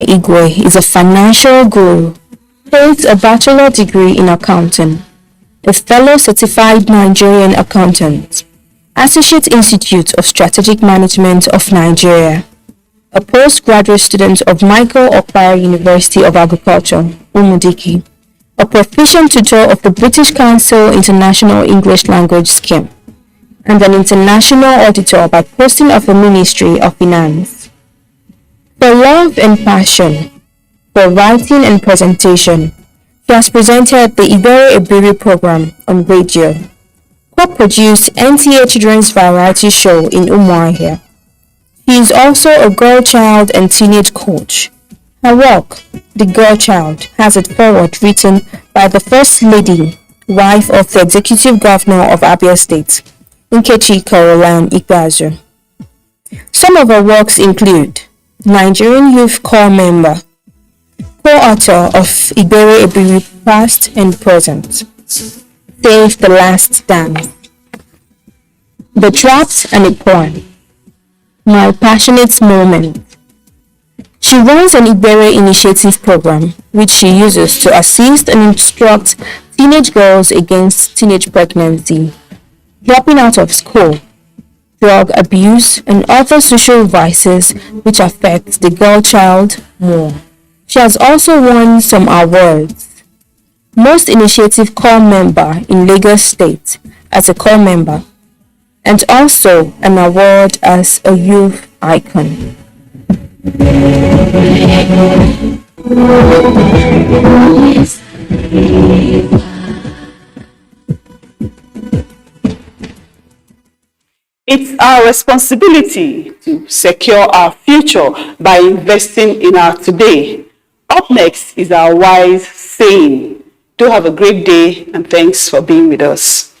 Igwe is a financial guru, holds a bachelor degree in accounting, a fellow certified Nigerian accountant, Associate Institute of Strategic Management of Nigeria, a postgraduate student of Michael Okpara University of Agriculture, Umudiki, a proficient tutor of the British Council International English Language Scheme, and an international auditor by posting of the Ministry of Finance. For love and passion for writing and presentation, he has presented the Iberi Ebiri program on radio, co-produced NTA Children's Variety Show in Umuahia. He is also a girl child and teenage coach. Her work, The Girl Child, has a foreword written by the First Lady, wife of the Executive Governor of Abia State, Nkechi Caroline Ikpeazu. Some of her works include Nigerian Youth Corps member, co-author of Iberi Ebiri Past and Present, Save the Last Dance, The Trapped and a Poem, My Passionate Moment. She runs an Iberi initiative program which she uses to assist and instruct teenage girls against teenage pregnancy, dropping out of school, drug abuse, and other social vices which affect the girl child more. She has also won some awards. Most Initiative Corps member in Lagos State as a corps member, and also an award as a youth icon. It's our responsibility to secure our future by investing in our today. Up next is our wise saying. Do have a great day and thanks for being with us.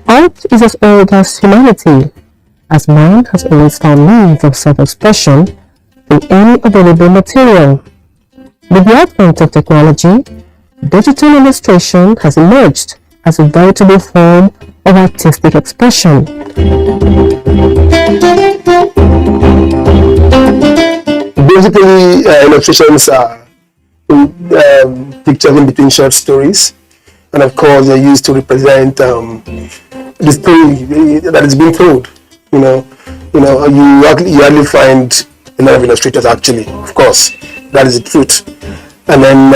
Art is as old as humanity, as man has always found means of self-expression through any available material. With the advent of technology, digital illustration has emerged as a veritable form of artistic expression. Basically, illustrations are pictures in between short stories, and of course they're used to represent the story that is being told. You hardly find a lot of illustrators actually, of course, that is the truth. And then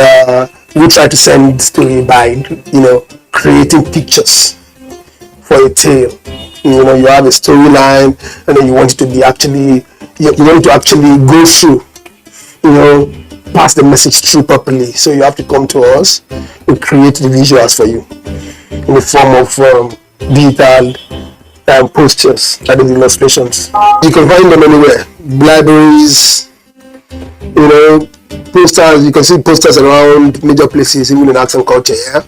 we try to send the story by, creating pictures for a tale. You have a storyline, and then you want it to be you want it to actually go through, pass the message through properly. So you have to come to us, we create the visuals for you in the form of digital posters, that is illustrations. You can find them anywhere, libraries, posters. You can see posters around major places, even in arts and culture. Yeah,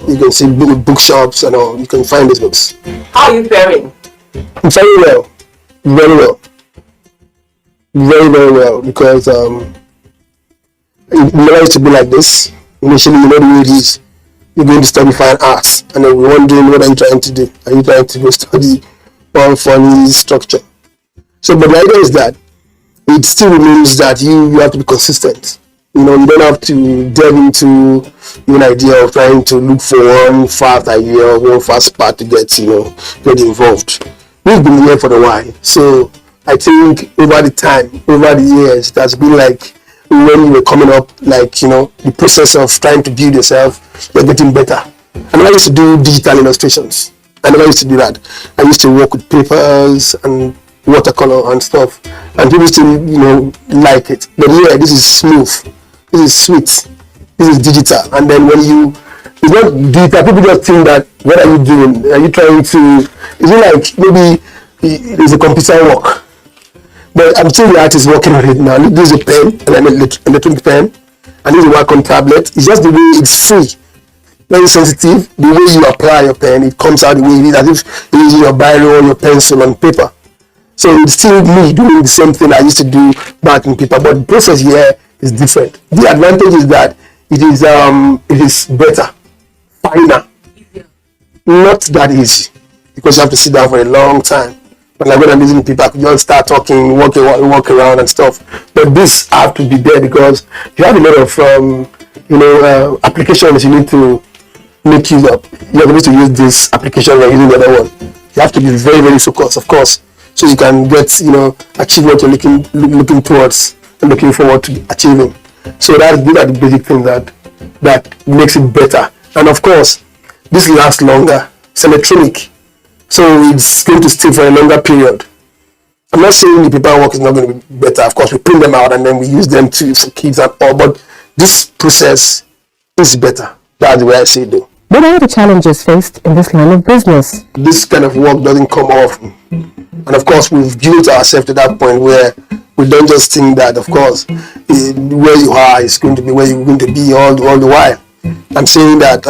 you can see bookshops and all. You can find these books. How are you faring? I'm very well, very well, very well, because it never used to be like this. Initially, the way it is. You're going to study fine arts, and then we're wondering, what are you trying to do? Are you trying to go study or funny structure. So, but the idea is that it still remains that you have to be consistent. You know, you don't have to delve into an idea of trying to look for one fast idea or one fast part to get involved. We've been here for a while, so I think over the years, it has been like when you were coming up, like the process of trying to build yourself, you're getting better. I never used to do digital illustrations. I never used to do that. I used to work with papers and watercolor and stuff, and people still like it. But yeah, this is smooth, this is sweet, this is digital. And then when it's not digital, people just think that, what are you doing? Are you trying to, is it like maybe it's a computer work? But I'm still the artist working on it now. This is a pen, and an electronic pen, and this is a Wacom tablet. It's just the way it's free, very sensitive. The way you apply your pen, it comes out the way it is, as if you're using your biro or your pencil on paper. So it's still me doing the same thing I used to do back in paper, but the process here is different. The advantage is that it is better, finer, not that easy, because you have to sit down for a long time. But like when I'm using paper, I could just start talking, walk around and stuff. But this have to be there because you have a lot of applications you need to make use of. You're going to use this application or using the other one. You have to be very, very focused, of course, so you can get achieve what you're looking towards and looking forward to achieving. So these are the basic things that makes it better. And of course, this lasts longer. It's electronic, so it's going to stay for a longer period. I'm not saying the paperwork is not going to be better. Of course, we print them out and then we use them for kids and all, but this process is better. That's the way I see it, though. What are the challenges faced in this line of business? This kind of work doesn't come often. And of course, we've built ourselves to that point where we don't just think that, of course, where you are is going to be where you're going to be all the while. I'm saying that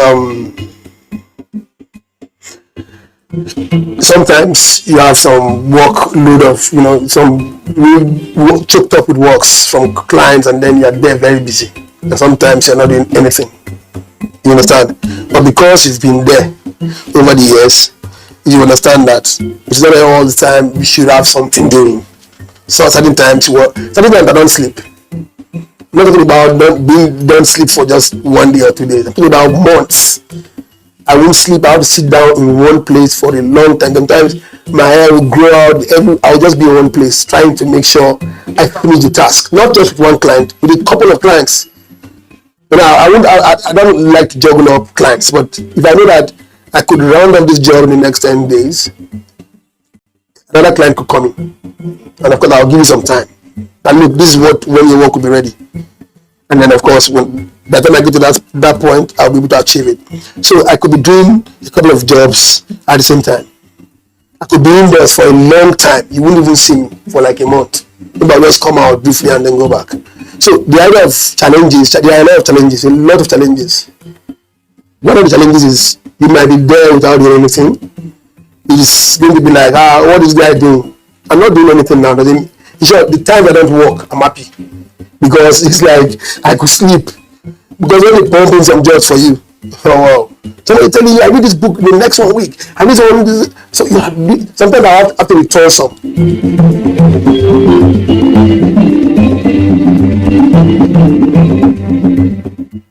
sometimes you have some workload of, some really choked up with works from clients, and then you're there very busy. And sometimes you're not doing anything. You understand? But because you've been there over the years, you understand that it's not all the time you should have something doing. So certain times I don't sleep. I'm not talking about don't sleep for just 1 day or 2 days. I'm talking about months. I won't sleep. I have to sit down in one place for a long time. Sometimes my hair will grow out. I'll just be in one place trying to make sure I finish the task. Not just with one client, with a couple of clients. But I don't like to juggle up clients, but if I know that I could round up this job in the next 10 days, another client could come in. And of course, I'll give you some time. And look, this is when your work will be ready. And then of course, by the time I get to that point, I'll be able to achieve it. So I could be doing a couple of jobs at the same time. I could be indoors for a long time. You wouldn't even see me for like a month. Maybe I'll just come out briefly and then go back. So the idea of challenges, there are a lot of challenges. One of the challenges is you might be there without doing anything. It's going to be like, what is this guy doing? I'm not doing anything now. The time I don't work, I'm happy. Because it's like I could sleep. Because when they pump in some jobs for you, oh wow. Somebody telling you, I read this book the next 1 week. I read this. So sometimes I have to return some.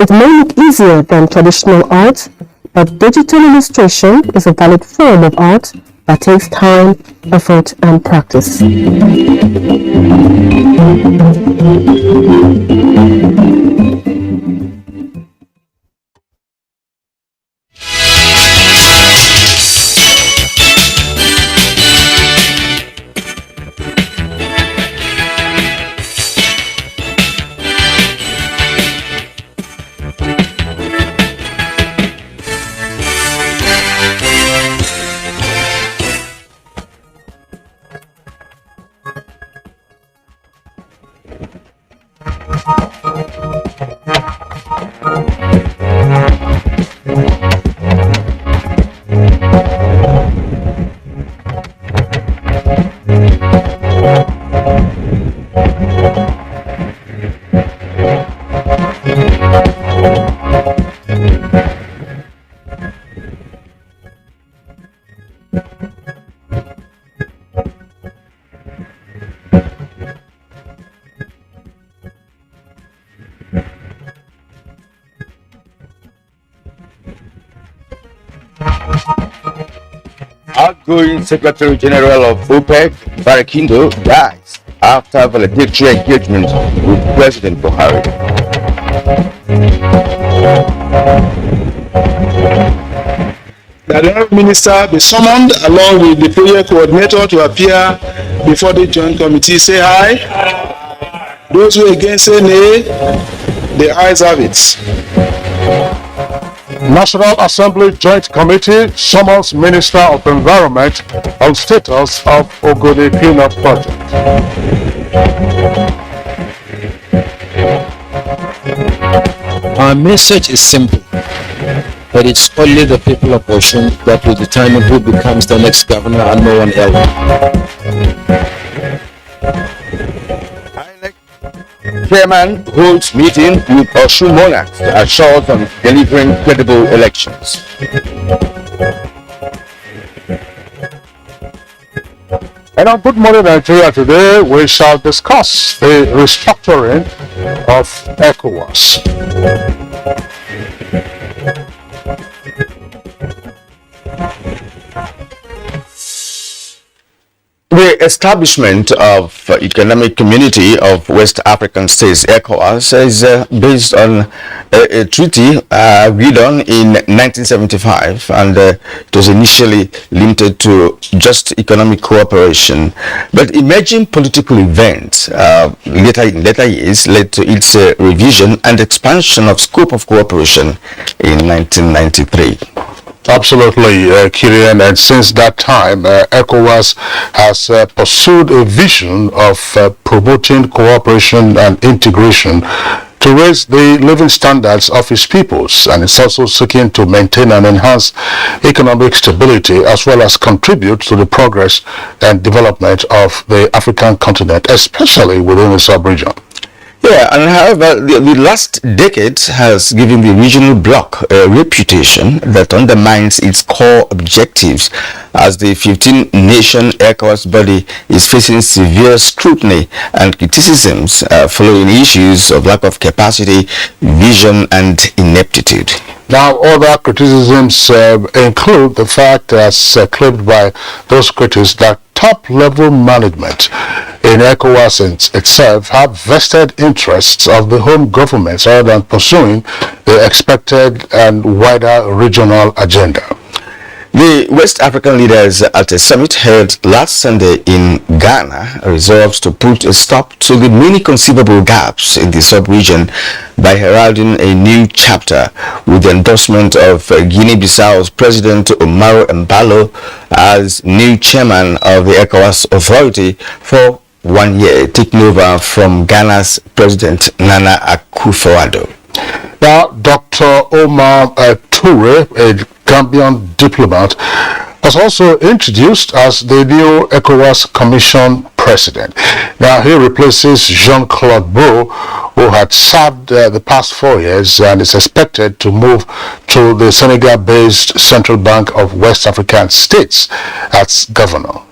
It may look easier than traditional art, but digital illustration is a valid form of art that takes time, effort, and practice. outgoing Secretary General of OPEC, Barakindo, dies after valedictory engagement with President Buhari. The honorable minister be summoned along with the project coordinator to appear before the joint committee. Say aye. Those who against say nay. The ayes have it. National Assembly Joint Committee summons Minister of Environment on status of Ogoni Peanut Project. Our message is simple, but it's only the people of Osun that will determine who becomes the next governor and no one else. Chairman holds meeting with Osun monarchs to assure on delivering credible elections. And on Good Morning Nigeria today, we shall discuss the restructuring of ECOWAS. The establishment of Economic Community of West African States, ECOWAS, is based on a treaty agreed on in 1975, and it was initially limited to just economic cooperation. But emerging political events later years led to its revision and expansion of scope of cooperation in 1993. Absolutely, Kirian, and since that time, ECOWAS has pursued a vision of promoting cooperation and integration to raise the living standards of its peoples, and it's also seeking to maintain and enhance economic stability as well as contribute to the progress and development of the African continent, especially within the sub-region. Yeah, and however, the last decade has given the regional bloc a reputation that undermines its core objectives, as the 15-nation ECOWAS body is facing severe scrutiny and criticisms following issues of lack of capacity, vision, and ineptitude. Now, other criticisms include the fact, as claimed by those critics, that top-level management in ECOWAS itself have vested interests of the home governments rather than pursuing the expected and wider regional agenda. The West African leaders at a summit held last Sunday in Ghana resolved to put a stop to the many conceivable gaps in the sub-region by heralding a new chapter with the endorsement of Guinea-Bissau's President Umaru Embalo as new chairman of the ECOWAS authority for 1 year, taking over from Ghana's President Nana Akufo-Addo. Now, Dr. Omar Toure, a Gambian diplomat, was also introduced as the new ECOWAS Commission President. Now, he replaces Jean-Claude Beau, who had served the past 4 years and is expected to move to the Senegal-based Central Bank of West African States as governor.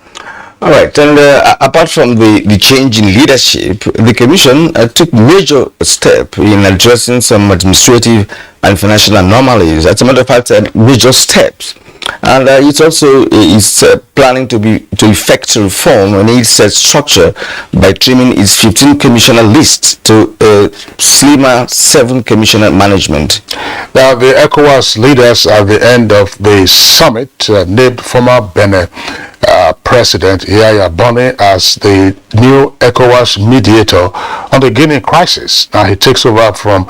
All right, and apart from the change in leadership, the Commission took major step in addressing some administrative and financial anomalies. As a matter of fact, major steps. And it also is planning to effect reform in its structure by trimming its 15 commissioner list to a slimmer 7 commissioner management. Now, the ECOWAS leaders at the end of the summit named former Benin President Yaya Bone as the new ECOWAS mediator on the Guinea crisis. Now, he takes over from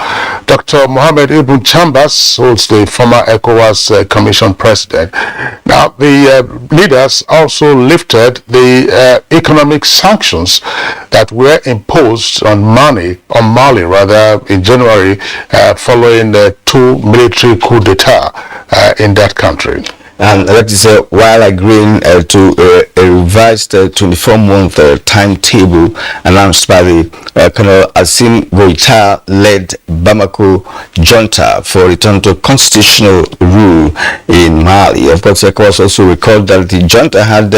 Dr. Mohamed Ibn Chambas, who's the former ECOWAS Commission President. Now, the leaders also lifted the economic sanctions that were imposed on Mali in January following the 2 military coup d'etat in that country. And that is while agreeing to a revised 24-month timetable announced by the Colonel Assimi Goïta-led Bamako junta for return to constitutional rule in Mali. Of course, ECOWAS also recalled that the junta had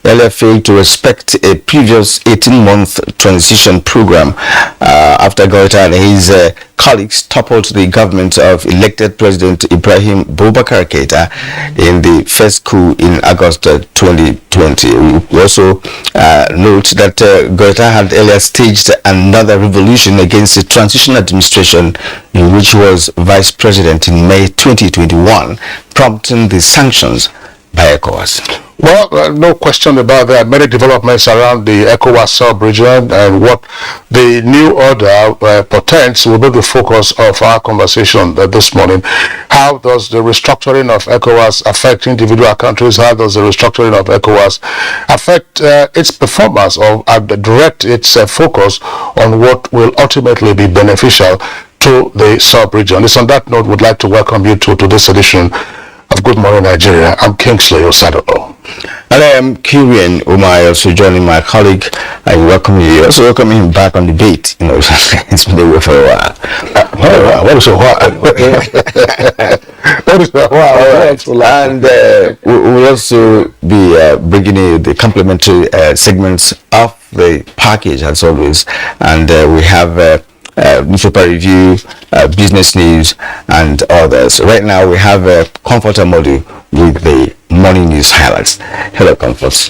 earlier failed to respect a previous 18-month transition program after Goïta and his colleagues toppled the government of elected President Ibrahim Boubacar Keita in the first coup in August 2020. We also note that Keita had earlier staged another revolution against the transition administration in which he was vice president in May 2021, prompting the sanctions by ECOWAS. Well, no question about that. Many developments around the ECOWAS sub-region and what the new order portends will be the focus of our conversation this morning. How does the restructuring of ECOWAS affect individual countries? How does the restructuring of ECOWAS affect its performance or direct its focus on what will ultimately be beneficial to the sub-region? It's on that note we'd like to welcome you to this edition of Good Morning Nigeria. I'm Kingsley Osadolo. And I am Kirian Umar, also joining my colleague. I welcome you. Also welcome him back on debate. You know, it's been away for a while. What is a while? What is a while? And we'll also be bringing in the complementary segments of the package as always. And we have newspaper review, business news, and others. Right now we have a Comforter module with the morning news highlights. Hello, Comfort.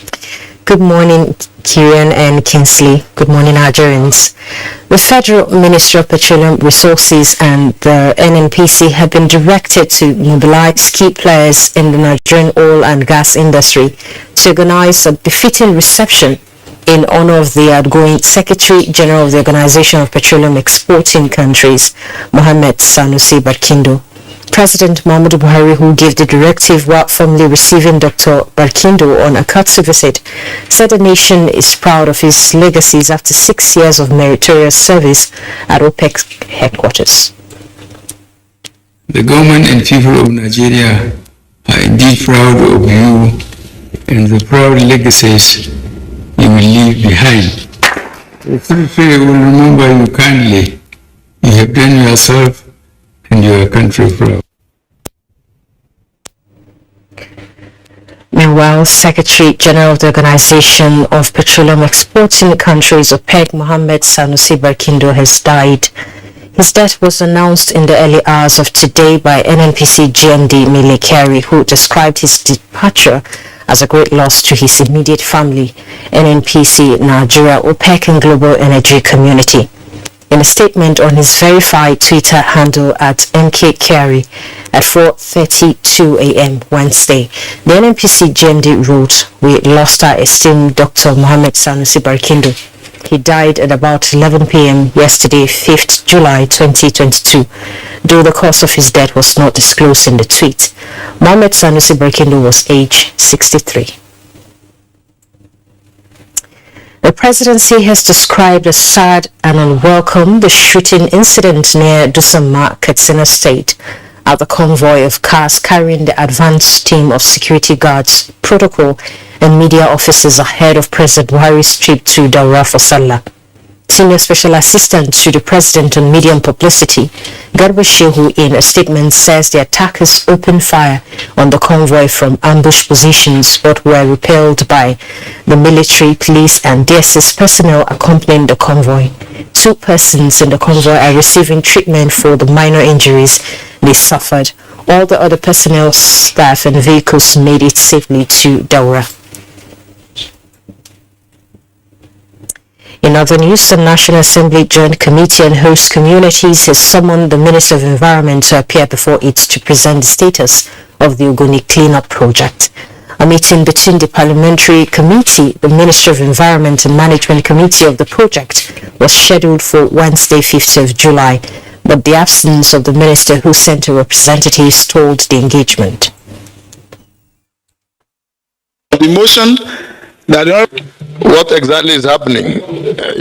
Good morning, Kieran and Kingsley. Good morning, Nigerians. The Federal Ministry of Petroleum Resources and the NNPC have been directed to mobilize key players in the Nigerian oil and gas industry to organize a befitting reception in honor of the outgoing Secretary General of the Organization of Petroleum Exporting Countries, Mohammed Sanusi Barkindo. President Muhammadu Buhari, who gave the directive while formally receiving Dr. Barkindo on a courtesy visit, said the nation is proud of his legacies after 6 years of meritorious service at OPEC headquarters. The government and people of Nigeria are indeed proud of you and the proud legacies you will leave behind. The Secretary will remember you kindly. You have done yourself and your country proud. Meanwhile, Secretary General of the Organization of Petroleum Exporting Countries, OPEC, Mohammed Sanusi Barkindo, has died. His death was announced in the early hours of today by NNPC GMD Mele Kyari, who described his departure as a great loss to his immediate family, NNPC, Nigeria, OPEC, and global energy community. In a statement on his verified Twitter handle at MK Kyari at 4:32 a.m. Wednesday, the NNPC GMD wrote, "We lost our esteemed Dr. Mohammed Sanusi Barkindo. He died at about 11 p.m. yesterday, 5th July 2022, though the cause of his death was not disclosed in the tweet. Mohammed Sanusi Barkindo was age 63. The presidency has described as sad and unwelcome the shooting incident near Dusama, Katsina State, at the convoy of cars carrying the advance team of security guards, protocol, and media officers ahead of President Buhari's trip to Daura for Sallah. Senior Special Assistant to the President on Media and Publicity, Garba Shehu, in a statement says the attackers opened fire on the convoy from ambush positions but were repelled by the military, police, and DSS personnel accompanying the convoy. 2 persons in the convoy are receiving treatment for the minor injuries they suffered. All the other personnel, staff, and vehicles made it safely to Daura. In other news, the National Assembly Joint Committee on Host Communities has summoned the Minister of Environment to appear before it to present the status of the Ogoni cleanup project. A meeting between the Parliamentary Committee, the Ministry of Environment, and Management Committee of the project was scheduled for Wednesday, 5th of July, but the absence of the minister who sent a representative stalled the engagement. The motion that what exactly is happening?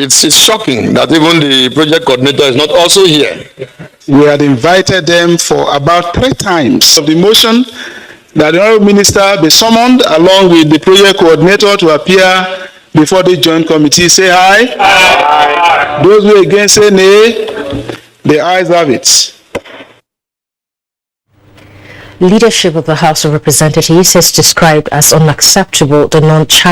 It's shocking that even the project coordinator is not also here. We had invited them for about 3 times. Of the motion that the Honourable Minister be summoned along with the project coordinator to appear before the joint committee. Say aye. Aye. Those who against say nay. The ayes have it. Leadership of the House of Representatives has described as unacceptable the non-China